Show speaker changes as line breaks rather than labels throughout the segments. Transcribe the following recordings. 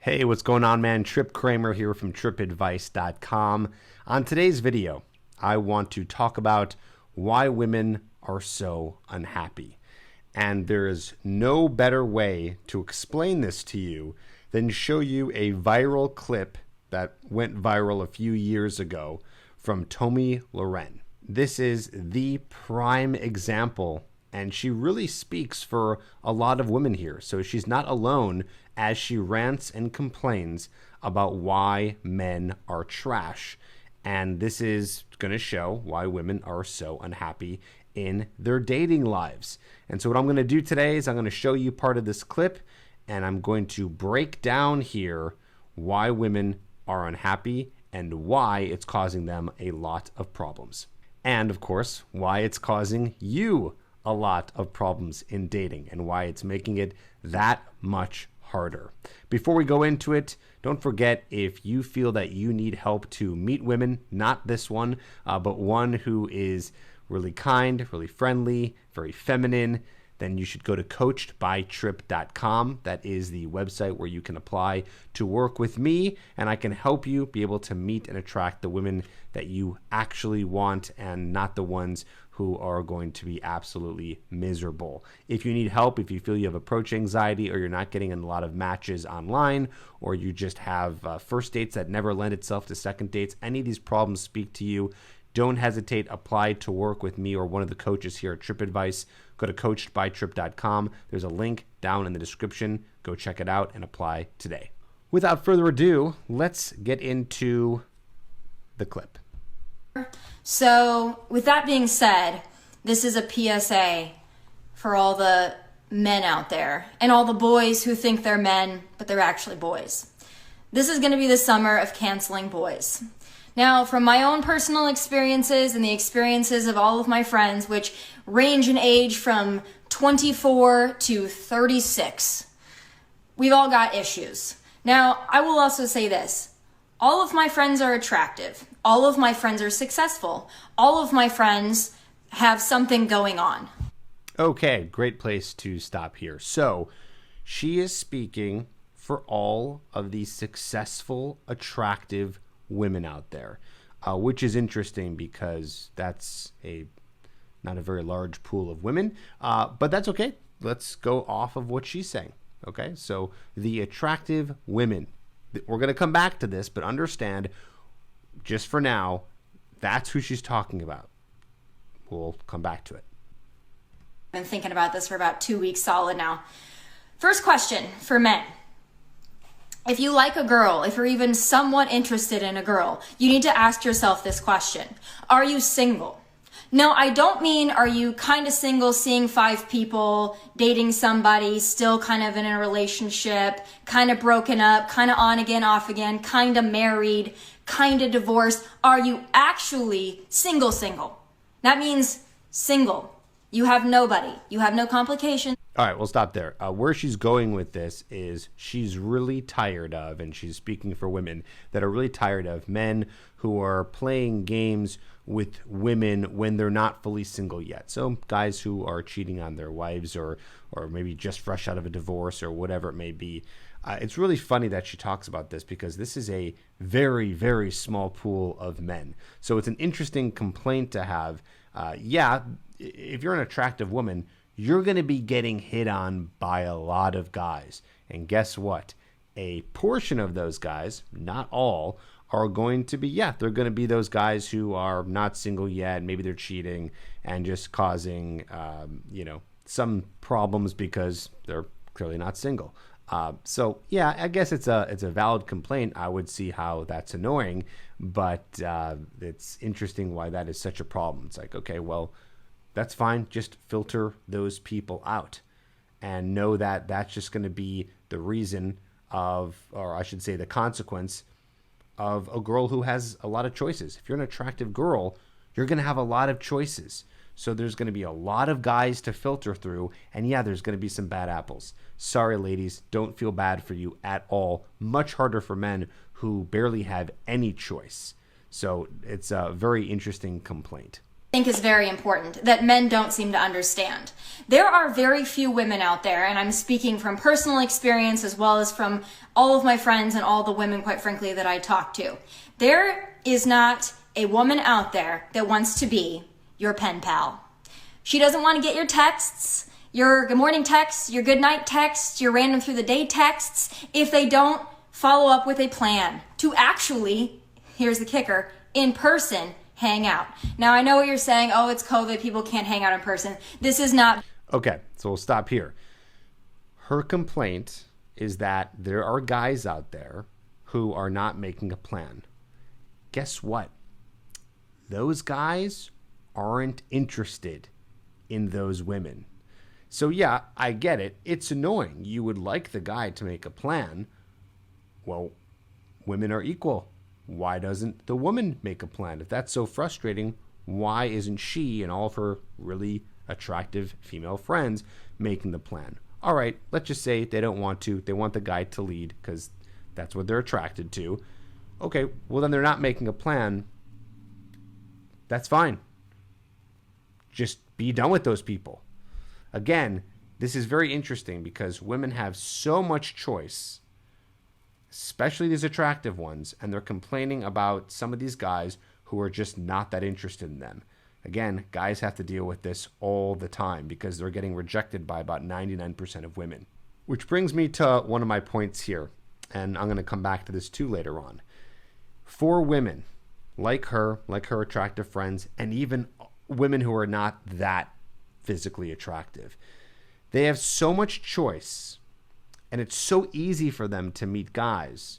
Hey, what's going on, man? Trip Kramer here from tripadvice.com. On today's video, I want to talk about why women are so unhappy. And there is no better way to explain this to you than show you a viral clip that went viral a few years ago from Tomi Lahren. This is the prime example, and she really speaks for a lot of women here. So she's not alone as she rants and complains about why men are trash. And this is going to show why women are so unhappy in their dating lives. And so what I'm going to do today is I'm going to show you part of this clip, and I'm going to break down here why women are unhappy and why it's causing them a lot of problems. And of course, why it's causing you a lot of problems in dating and why it's making it that much harder. Before we go into it, don't forget, if you feel that you need help to meet women, not this one, but one who is really kind, really friendly, very feminine, then you should go to coachedbytrip.com. That is the website where you can apply to work with me, and I can help you be able to meet and attract the women that you actually want and not the ones who are going to be absolutely miserable. If you need help, if you feel you have approach anxiety, or you're not getting a lot of matches online, or you just have first dates that never lend itself to second dates, any of these problems speak to you, don't hesitate. Apply to work with me or one of the coaches here at TripAdvice. Go to coachedbytrip.com. There's a link down in the description. Go check it out and apply today. Without further ado, let's get into the clip.
So, with that being said, this is a PSA for all the men out there and all the boys who think they're men, but they're actually boys. This is going to be the summer of canceling boys. Now, from my own personal experiences and the experiences of all of my friends, which range in age from 24 to 36, we've all got issues. Now, I will also say this. All of my friends are attractive. All of my friends are successful. All of my friends have something going on.
Okay, great place to stop here. So, she is speaking for all of these successful, attractive women out there, which is interesting because that's not a very large pool of women, but that's okay. Let's go off of what she's saying. Okay, so the attractive women, we're going to come back to this, but understand, just for now, that's who she's talking about. We'll come back to it.
I've been thinking about this for about 2 weeks solid now. First question for men. If you like a girl, if you're even somewhat interested in a girl, you need to ask yourself this question. Are you single? No, I don't mean are you kind of single, seeing 5 people, dating somebody, still kind of in a relationship, kind of broken up, kind of on again, off again, kind of married, kind of divorced. Are you actually single? That means single. You have nobody. You have no complications.
All right, we'll stop there. Where she's going with this is she's really tired of, and she's speaking for women that are really tired of men who are playing games with women when they're not fully single yet. So guys who are cheating on their wives or maybe just fresh out of a divorce or whatever it may be. It's really funny that she talks about this because this is a very, very small pool of men. So it's an interesting complaint to have. If you're an attractive woman, you're going to be getting hit on by a lot of guys. And guess what? A portion of those guys, not all, are going to be, they're going to be those guys who are not single yet. Maybe they're cheating and just causing, some problems because they're clearly not single. I guess it's a valid complaint. I would see how that's annoying, but it's interesting why that is such a problem. It's like, okay, well, that's fine. Just filter those people out and know that that's just going to be the reason or I should say the consequence of a girl who has a lot of choices. If you're an attractive girl, you're going to have a lot of choices. So there's going to be a lot of guys to filter through. And there's going to be some bad apples. Sorry, ladies, don't feel bad for you at all. Much harder for men who barely have any choice. So it's a very interesting complaint.
think is very important that men don't seem to understand. There are very few women out there, and I'm speaking from personal experience as well as from all of my friends and all the women, quite frankly, that I talk to. There is not a woman out there that wants to be your pen pal. She doesn't want to get your texts, your good morning texts, your good night texts, your random through the day texts, if they don't follow up with a plan to actually, here's the kicker, in person, hang out. Now, I know what you're saying. Oh, it's COVID. People can't hang out in person. This is not.
Okay, so we'll stop here. Her complaint is that there are guys out there who are not making a plan. Guess what? Those guys aren't interested in those women. So yeah, I get it. It's annoying. You would like the guy to make a plan. Well, women are equal. Why doesn't the woman make a plan? If that's so frustrating, why isn't she and all of her really attractive female friends making the plan? All right, let's just say they don't want to. They want the guy to lead because that's what they're attracted to. Okay, well then they're not making a plan. That's fine. Just be done with those people. Again, this is very interesting because women have so much choice, especially these attractive ones, and they're complaining about some of these guys who are just not that interested in them. Again, guys have to deal with this all the time because they're getting rejected by about 99% of women. Which brings me to one of my points here, and I'm going to come back to this too later on. For women, like her attractive friends, and even women who are not that physically attractive, they have so much choice. And it's so easy for them to meet guys.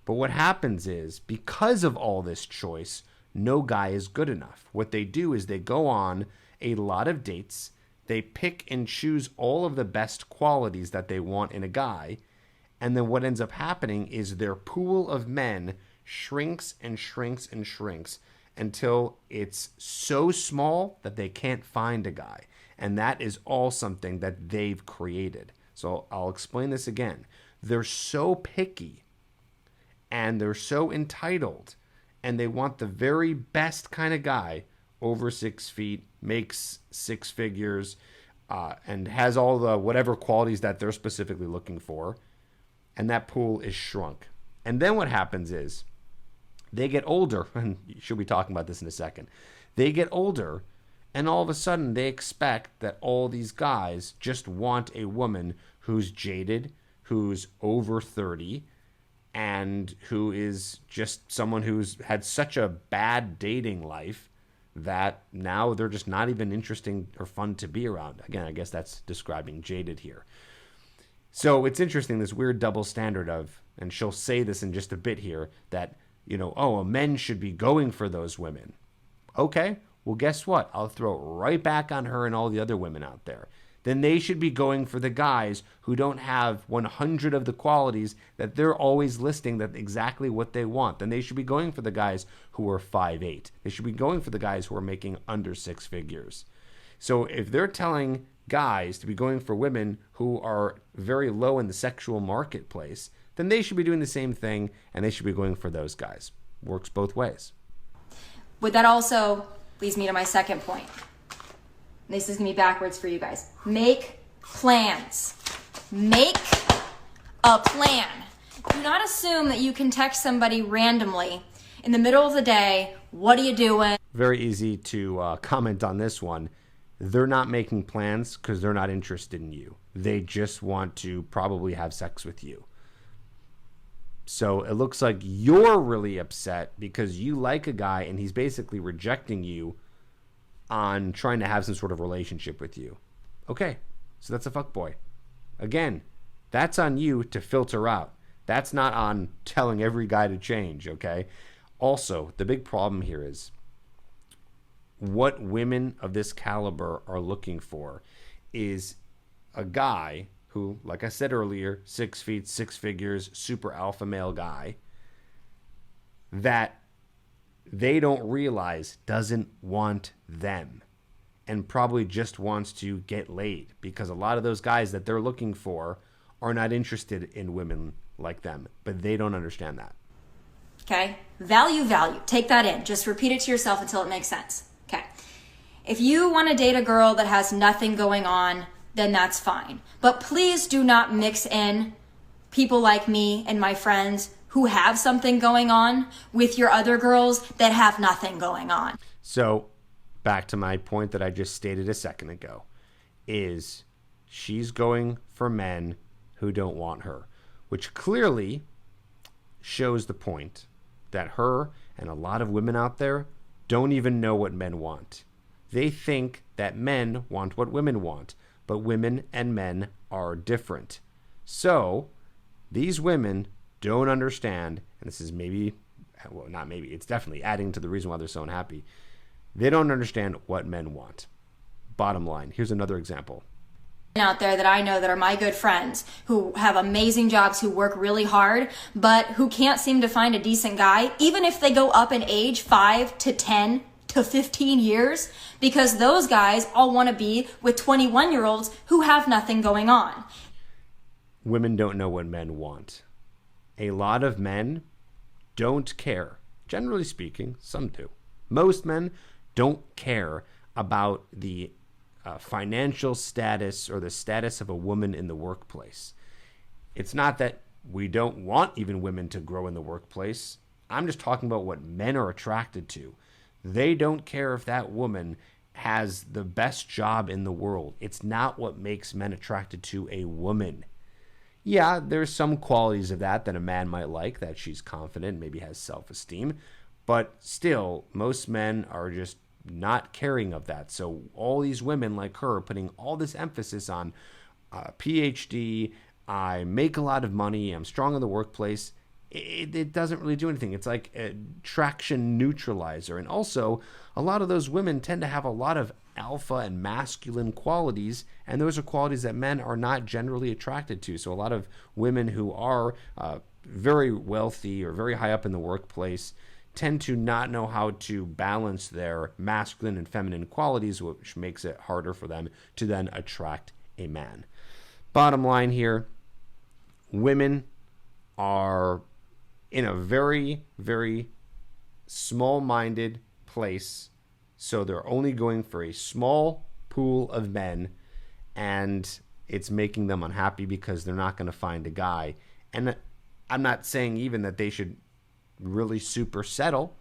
But what happens is, because of all this choice, no guy is good enough. What they do is they go on a lot of dates. They pick and choose all of the best qualities that they want in a guy. And then what ends up happening is their pool of men shrinks and shrinks and shrinks until it's so small that they can't find a guy. And that is all something that they've created. So I'll explain this again. They're so picky and they're so entitled and they want the very best kind of guy over 6 feet, makes 6 figures, and has all the whatever qualities that they're specifically looking for. And that pool is shrunk. And then what happens is they get older, and you should be talking about this in a second. They get older, and all of a sudden they expect that all these guys just want a woman who's jaded, who's over 30, and who is just someone who's had such a bad dating life that now they're just not even interesting or fun to be around. Again, I guess that's describing jaded here. So it's interesting, this weird double standard of, and she'll say this in just a bit here, that, men should be going for those women. Okay, well, guess what? I'll throw it right back on her and all the other women out there. Then they should be going for the guys who don't have 100 of the qualities that they're always listing that exactly what they want. Then they should be going for the guys who are 5'8". They should be going for the guys who are making under 6 figures. So if they're telling guys to be going for women who are very low in the sexual marketplace, then they should be doing the same thing and they should be going for those guys. Works both ways.
But that also leads me to my second point. This is going to be backwards for you guys. Make plans. Make a plan. Do not assume that you can text somebody randomly in the middle of the day. What are you doing?
Very easy to comment on this one. They're not making plans because they're not interested in you. They just want to probably have sex with you. So it looks like you're really upset because you like a guy and he's basically rejecting you on trying to have some sort of relationship with you. Okay, so that's a fuckboy. Again, that's on you to filter out. That's not on telling every guy to change, okay? Also, the big problem here is what women of this caliber are looking for is a guy who, like I said earlier, 6 feet, 6 figures, super alpha male guy that they don't realize doesn't want them and probably just wants to get laid, because a lot of those guys that they're looking for are not interested in women like them, but they don't understand that.
Okay? Value. Take that in. Just repeat it to yourself until it makes sense. Okay. If you want to date a girl that has nothing going on, then that's fine. But please do not mix in people like me and my friends who have something going on with your other girls that have nothing going on.
So back to my point that I just stated a second ago, is she's going for men who don't want her, which clearly shows the point that her and a lot of women out there don't even know what men want. They think that men want what women want, but women and men are different. So these women don't understand, and this is maybe, well, not maybe, it's definitely adding to the reason why they're so unhappy. They don't understand what men want. Bottom line, here's another example.
Out there that I know that are my good friends who have amazing jobs, who work really hard, but who can't seem to find a decent guy, even if they go up in age 5 to 10 to 15 years, because those guys all want to be with 21-year-olds who have nothing going on.
Women don't know what men want. A lot of men don't care. Generally speaking, some do. Most men don't care about the financial status or the status of a woman in the workplace. It's not that we don't want even women to grow in the workplace. I'm just talking about what men are attracted to. They don't care if that woman has the best job in the world. It's not what makes men attracted to a woman. Yeah, there's some qualities of that a man might like, that she's confident, maybe has self-esteem, but still, most men are just not caring of that. So all these women like her putting all this emphasis on PhD, I make a lot of money, I'm strong in the workplace, it doesn't really do anything. It's like a traction neutralizer. And also, a lot of those women tend to have a lot of alpha and masculine qualities, and those are qualities that men are not generally attracted to. So a lot of women who are very wealthy or very high up in the workplace tend to not know how to balance their masculine and feminine qualities, which makes it harder for them to then attract a man. Bottom line here, women are in a very, very small-minded place, so they're only going for a small pool of men, and it's making them unhappy because they're not going to find a guy. And I'm not saying even that they should really super settle,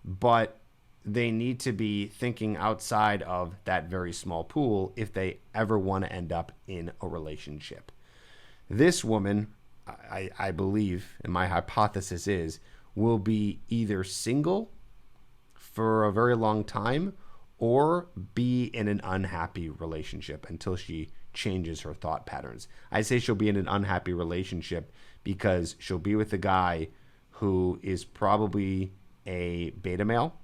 but they need to be thinking outside of that very small pool if they ever want to end up in a relationship. This woman, I believe, and my hypothesis is, will be either single for a very long time or be in an unhappy relationship until she changes her thought patterns. I say she'll be in an unhappy relationship because she'll be with a guy who is probably a beta male,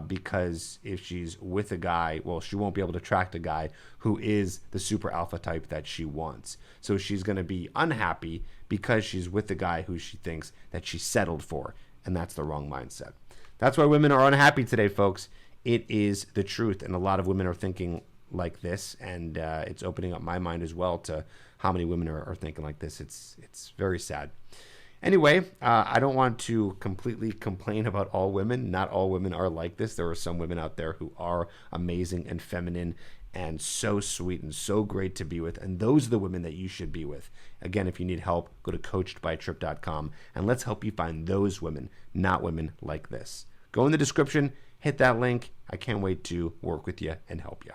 because if she's with a guy, well, she won't be able to attract a guy who is the super alpha type that she wants. So she's going to be unhappy because she's with a guy who she thinks that she settled for, and that's the wrong mindset. That's why women are unhappy today, folks. It is the truth, and a lot of women are thinking like this, and it's opening up my mind as well to how many women are thinking like this. It's very sad. Anyway, I don't want to completely complain about all women. Not all women are like this. There are some women out there who are amazing and feminine and so sweet and so great to be with. And those are the women that you should be with. Again, if you need help, go to coachedbytrip.com and let's help you find those women, not women like this. Go in the description, hit that link. I can't wait to work with you and help you.